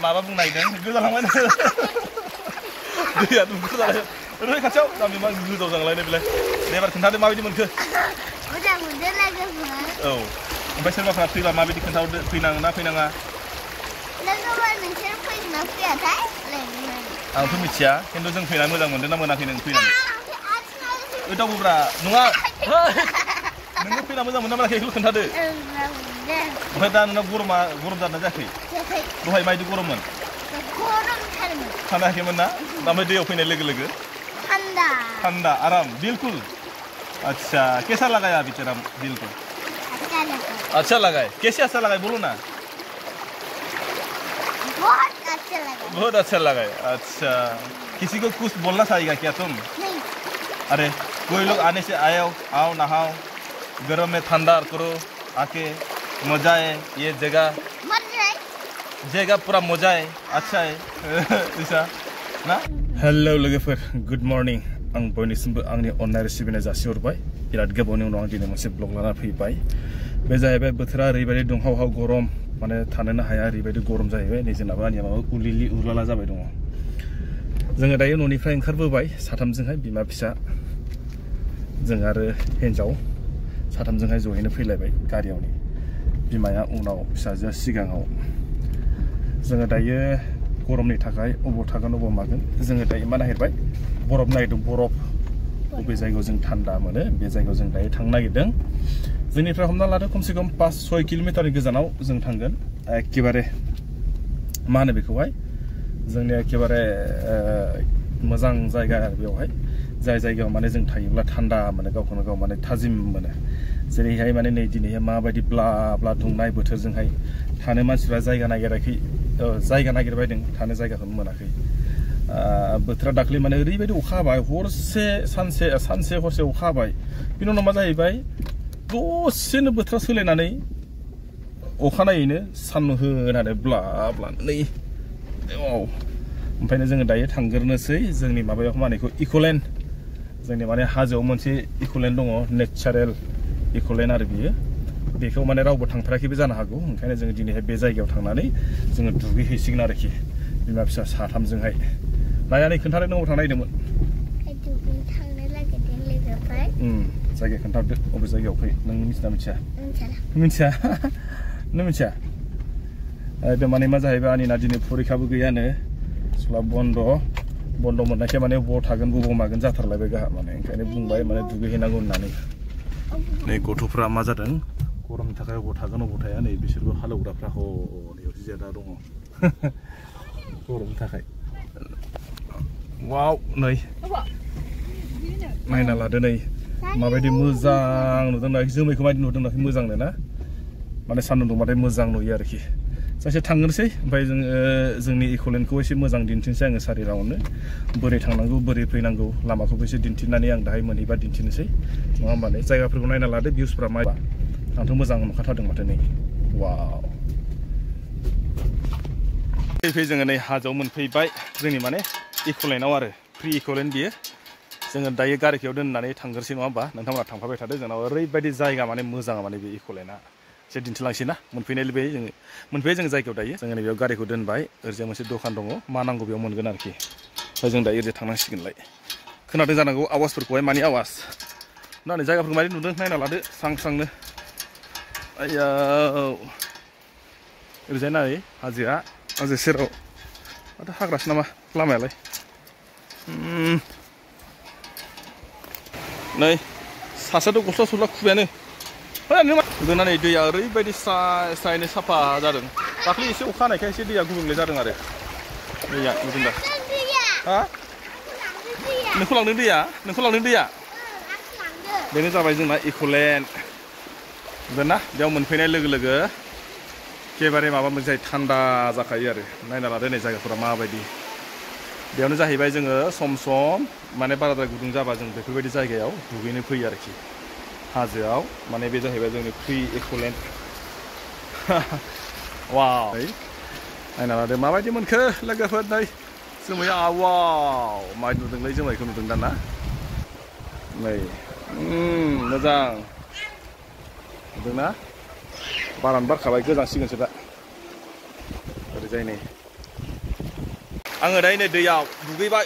माबा बुंनो नागिरदों गोजालांबाय दैया दुंखो जालाय ओरै खाथियाव गामि मा गोजाव जालायनाय बेलाय एबार खोन्थादो माबायदि मोनखो मोजां मोनदों लोगोफोर औ ओमफ्राय सोरबाफोरा फैबा माबायदि खोन्थाहरदो फैनाङो ना फैनाङा लोगोफोर नोंसोर फैगोन ना फैयाथाय आंथ' मिथिया खिन्थु जों फैना मोजां मोनदों ना मोनाखै नों फैनानै ओइ दावबोब्रा नङा नोङो फैना मोजां मोनदों ना मोनाखै बेखौ खोन्थादो ओमफ्राय दा नोंनाव गरम जादोंना जायाखै दहाय माबायदि गरममोन थानो हायाखैमोन ना ओमफ्राय दैयाव फैनाय लोगो लोगो ठंडा आराम बिल्कुल अच्छा कैसा लगा अभी तेरा बिल्कुल अच्छा लगा है कैसे अच्छा लगा है बोलो ना बहुत अच्छा लगा है अच्छा किसी को कुछ बोलना चाहेगा क्या तुम नहीं अरे कोई लोग आने से आओ नहाओ गरम में ठंडा करो आके मजा है ये जगह पूरा मजा है अच्छा है ऐसा ना हेलो लोगोफोर गुड मर्निं आं बयनिसिमबो आंनि अननाय सिबिनाय जासिहरबाय बिराद गोबावनि उनाव आं दिनै मोनसे ब्लग लाना फैबाय बे जाहैबाय बोथोरा ओरैबायदि दुंहाव गरम माने थानोनो हाया ओरैबायदि गरम जाहैबाय नै जोंनाबो आंनिया माबा उलिलि उरलाला जाबाय दङ जोङो दायो न'निफ्राय ओंखारबोबाय साथामजोंहाय बिमा फिसा जों आरो हिन्जाव साथामजोंहाय ज'यैनो फैलायबाय गारियावनो बिमाया उनाव फिसाजोआ सिगाङाव जोङो दायो गरमनि थाखाय अबाव थागोन अबाव मागोन जोङो दायो मा नागिरबाय बरफ नागिरदों बरफ बबे जायगायाव जों थान्दा मोनो बे जायगायाव जों दायो थांनो नागिरदों जोंनिफ्राय हमना लादो खमसे खम 5-6 किल'मिटारनि गोजानाव जों थांगोन एखेबारे मा होनो बेखौहाय जोंनि एखेबारे मोजां जायगा आरो बेवहाय जाय जायगायाव माने जों थायोब्ला थान्दा मोनो गावखौनो गाव माने थाजिम मोनो जेरैहाय माने नै दिनैहाय माबायदि ब्ला ब्ला दुंनाय बोथोरजोंहाय थानो मानसिफ्रा जायगा नागिरबायदों थानो जायगाखौनो मोनाखै बोथोरा दाख्लै माने ओरैबायदि अखा हाबाय हरसे सानसे हरसे अखा हाबाय बिनि उनाव मा जाहैबाय दसेनो बोथोरा सोलायनानै अखानायैनो सान्दुं होनानै ब्ला ब्ला नै ओमफ्रायनो जोङो दायो थांग्रोनोसै जोंनि माबायाव मानेखौ इक'लेन्ड जोंनि माने हाजोआव मोनसे इक'लेन्ड दङ नेचारेल इक'लेन्ड आरो बियो बेखौ माने रावबो थांफेराखैबो जानो हागौ ओंखायनो जोङो दिनैहाय बे जायगायाव थांनानै जोङो दुगैहैसिगोन आरोखि बिमा फिसा साथामजोंहाय नायानै खोन्थादो न'आव थांनो नागिरदोंमोन जायगा खोन्थादो अबे जायगायाव फै नों मिथिया नों मिथिया एकदम माने मा जाहैबाय आंनिना दिनै फरिखाबो गैयानो स्कुला बन्द मोननायखाय माने बबाव थागोन बबाव मागोन जाथारलायबाय गाहा माने ओंखायनो बुंबाय माने दुगैहैनांगौ होननानै नै गथ'फ्रा मा जादों गरमनि थाखाय अबाव थागोन अबाव थाया नै बिसोरबो हालेवग्राफ्रा हनै जिरायना दङ गरमनि थाखाय वाव नै नायना लादो नै माबायदि मोजां नुदों ना जोमैखौ माबायदि नुदों ना मोजांनो ना माने सान्दुं दुंबाथाय मोजां नुयो आरोखि सासे थांनोसै ओमफ्राय जोंनि इक'लेन्डखौ एसे मोजां दिन्थिनोसै आङो सारि राउन्डनो बोरै थांनांगौ बोरै फैनांगौ लामाखौबो एसे दिन्थिनानै आं दाहाय मोनहैबा दिन्थिनोसै नङा होमबा नै जायगाफोरखौ नायना लादो भिउसफ्रा मा आंथ' मोजां नुखाथारदों माथो नै वाव फै जोङो नै हाजोआव मोनफैबाय जोंनि माने इक'लेन्डआव आरो फ्रि इक'लेन्ड बियो जोङो दायो गारिखौ दोननानै थांग्रोसै नङा होमबा नोंथांमोना थांफाबाय थादो जोंनाव ओरैबायदि जायगा माने मोजां माने बे इक'लेन्डआ एसे दिन्थिलांसै ना मोनफैनाय जों जायगायाव दायो जोङो बेयाव गारिखौ दोनबाय ओरैजाय मोनसे दखान दङ मा नांगौ बेयाव मोनगोन आरोखि ओमफ्राय जों दायो ओरैजाय थांनांसिगोनलाय खोनादों जानांगौ आवाजफोरखौहाय मानि आवाज ना नै जायगाफोरखौ मारै नुदों नायना लादो स्रांनो आया ओरैजाय नाय हाजो सेराव माथो हाग्रासो नामा लामायालाय नै सासेयाथ' गस्ला खुबायानो नै दैया ओरैबायदि स्रायनो साफा जादों दाख्लै एसे अखा हानायखाय एसे दैया गुबुंले जादों आरो दैया नुदों दा हा नोंखौ लांदों दैया बेनो जाबाय जोंना इक'लेन्ड नुदों ना बेयाव मोनफैनाय लोगो लोगो एखेबारे माबा मोनसे थान्दा जाखायो आरो नायना लादो नै जायगाफोरा माबायदि बेयावनो जाहैबाय जोङो सम माने बाराद्राय गुदुं जाबा जों बेफोरबायदि जायगायाव दुगैनो फैयो आरोखि हाजोआव माने बे जाहैबाय जोंनि फ्रि इक'लेन्ड वाव नायना लादो माबायदि मोनखो लोगोफोर नै जोमैया वाव माबायदि नुदोंलै जोमैखौ नुदों दा ना नै मोजां नुदोंना बारानो बारखाबाय गोजांसिगोनसो दा ओरैजाय नै आङो दायो दैयाव दुगैबाय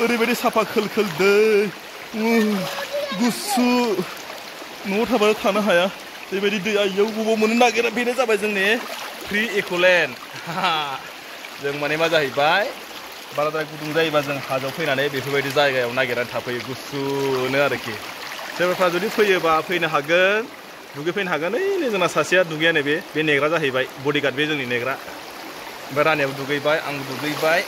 ओरैबायदि साफा खोल खोल दै गुसु न'आव थाबाय थानो हाया बेबायदि दैया इयाव बबाव मोननो नागिरा बेनो जाबाय जोंनि फ्रि इक'लेन्ड जों माने मा जाहैबाय बाराद्राय गुदुं जायोबा जों हाजोआव फैनानै बेफोरबायदि जायगायाव नागिरनानै थाफैयो गुसुनो आरोखि सोरबाफ्रा जुदि फैयोबा फैनो हागोन दुगैफैनो हागोन ओइ जोंना सासेया दुगैया नैबे बे नेग्रा जाहैबाय बडिगार्ड बे जोंनि नेग्रा ओमफ्राय रानियाबो दुगैबाय आंबो दुगैबाय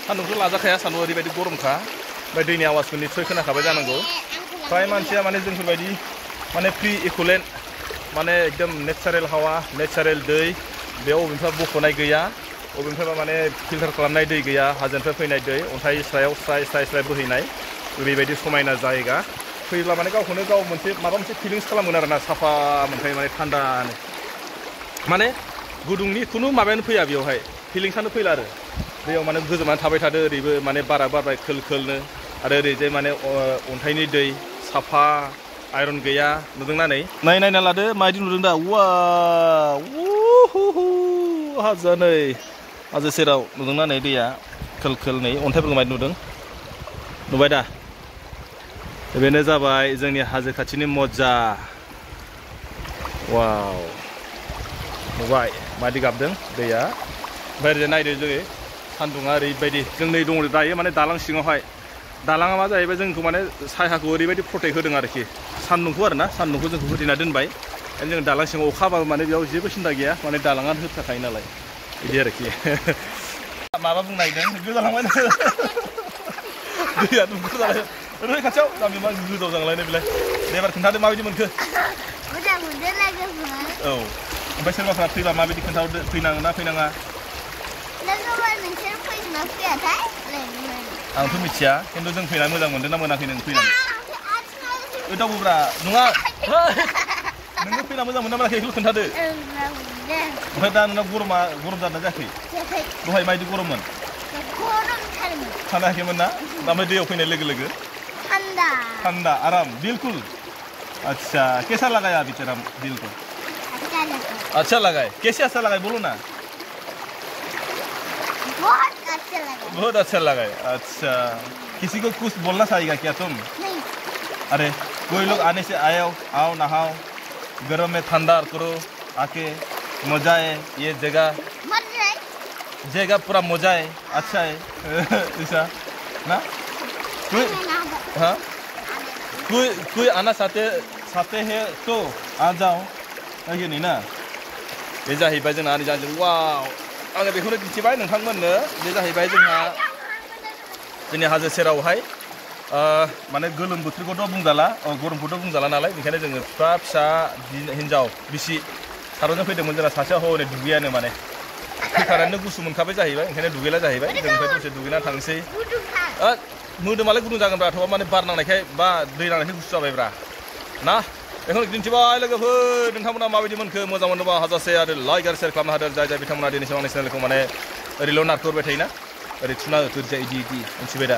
सान्दुंथ' लाजाखाया सान्दुं ओरैबायदि गरमखा ओमफ्राय दैनि आवाजखौ निस्सय खोनाखाबाय जानांगौ फ्राय मानसिया माने जोंफोरबायदि माने फ्रि इक'लेन्ड माने एकदम नेचारेल हावा नेचारेल दै बेयाव अबेनिफ्राय बख'नाय गैया अबेनिफ्रायबा माने फिल्टार खालामनाय दै गैया हाजोनिफ्राय फैनाय दै अन्थाइ सायाव स्राय बोहैनाय ओरैबायदि समायना जायगा फैब्ला माने गावखौनो गाव मोनसे माबा मोनसे फिलिंस खालामगोन आरोना साफा मोनखायो माने थान्दानो माने गुदुंनि खुनु माबायानो फैया बेयावहाय फिलिंसानो फैला आरो दैयाव माने गोजोमनानै थाबाय थादो ओरैबो माने बारा बारबाय खोल खोलनो आरो ओरैजाय माने अन्थाइनि दै साफा आयरन गैया नुदोंना नै नायना लादो माबायदि नुदों दा हाजो सेराव नुदोंना नै दैया खोल खोल नै अन्थाइफोरखौ माबायदि नुदों नुबाय दा बेनो जाबाय जोंनि हाजो खाथिनि मजा वाव नुबाय माबायदि गाबदों दैया ओमफ्राय ओरैजाय नायदो जोङो सान्दुङा ओरैबायदि जों नै दङ दायो माने दालां सिङावहाय दालाङा मा जाहैबाय जोंखौ माने सायहाखौ ओरैबायदि प्रटेक्ट होदों आरोखि सान्दुंखौ आरोना सान्दुंखौ जोंखौ होथेना दोनबाय जों दालां सिङाव अखा हाबाबो माने बेयाव जेबो सिन्था गैया माने दालाङानो होबथाखायो नालाय बिदि आरोखि माबा बुंनो नागिरदों गोजालांबाय दैया दुंखो जालाय ओरै खाथियाव गामि मा गोजाव जालायनाय बेलाय एबार खोन्थादो माबायदि मोनखो मोजां मोनदों लोगोफोर औ ओमफ्राय सोरबाफ्रा फैबा माबायदि खोन्थाहरदो फैनाङो ना फैनाङा लोगोफोर नोंसोर फैगोन ना फैयाथाय आंथ' मिथिया खिन्थु जों फैनानै मोजां मोनदों ना मोनाखै नों फैनानै दावबोब्रा नङा नोङो फैना मोजां मोनदों मोनाखै बेखौ खोन्थादो ओमफ्राय दा नोंना गरम जादोंना जायाखै दहाय माबायदि गरममोन थानो हायाखैमोन ना ओमफ्राय दैयाव फैनाय लोगो लोगो ठंडा आराम बिल्कुल अच्छा कैसा लगा यार बेचारा दिल को अच्छा लगा है कैसे अच्छा लगा है बोलो ना बहुत अच्छा लगा है अच्छा किसी को कुछ बोलना चाहेगा क्या तुम नहीं अरे कोई लोग आने से आओ नहाओ गर्म में ठंडा करो आके मजा है ये जगह पूरा मजा है अच्छा है ऐसा ना हाँ कोई आना चाहते हैं तो आ जाओ आगे नहीं ना ये जाहैबाय जोंना आनि जाजों वाव आङो बेखौनो दिन्थिबाय नोंथांमोननो बे जाहैबाय जोंहा जोंनि हाजो सेरावहाय माने गोलोम बोथोरखौथ' बुंजाला गरमखौथ' बुंजाला नालाय बेखायनो जोङो फिसा हिन्जाव बिसि सार'जों फैदोंमोन जोंना सासेया हनै दुगैयानो माने फैखानानै गुसु मोनखाबाय जाहैबाय ओंखायनो दुगैला जाहैबाय जों ओमफ्राय दसे दुगैनानै थांसै मोदोमालाय गुदुं जागोनब्रा थेवबा माने बार नांनायखाय बा दै नांनायखाय गुसु जाबायब्रा ना बेखौनो दिन्थिबाय लोगोफोर नोंथांमोना माबायदि मोनखो मोजां मोनोबा हाजासे आरो लाइक आरो शेयार खालामनो हादों जाय बिथांमोना दिनैसिम आंनि चेनेलखौ माने ओरैल' नारखोहरबाय थायोना ओरै थुना होथोरसै इदि मिथिबाय दा